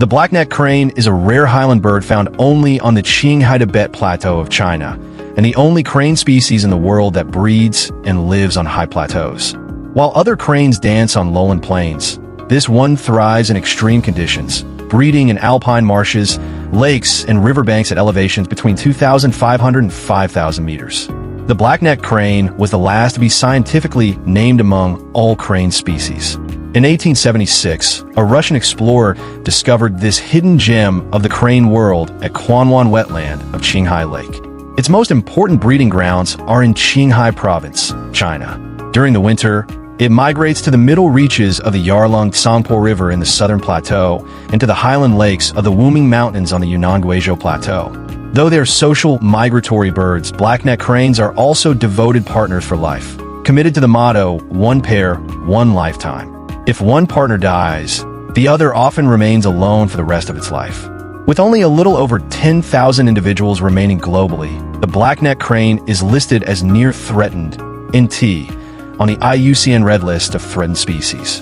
The black-necked crane is a rare highland bird found only on the Qinghai-Tibet Plateau of China, and the only crane species in the world that breeds and lives on high plateaus. While other cranes dance on lowland plains, this one thrives in extreme conditions, breeding in alpine marshes, lakes, and riverbanks at elevations between 2,500 and 5,000 meters. The black-necked crane was the last to be scientifically named among all crane species. In 1876, a Russian explorer discovered this hidden gem of the crane world at Quanwan Wetland of Qinghai Lake. Its most important breeding grounds are in Qinghai Province, China. During the winter, it migrates to the middle reaches of the Yarlung Tsangpo River in the southern plateau and to the highland lakes of the Wumeng Mountains on the Yunnan-Guizhou Plateau. Though they're social migratory birds, black-necked cranes are also devoted partners for life, committed to the motto, one pair, one lifetime. If one partner dies, the other often remains alone for the rest of its life. With only a little over 10,000 individuals remaining globally, the black-necked crane is listed as near threatened, NT, on the IUCN Red List of threatened species.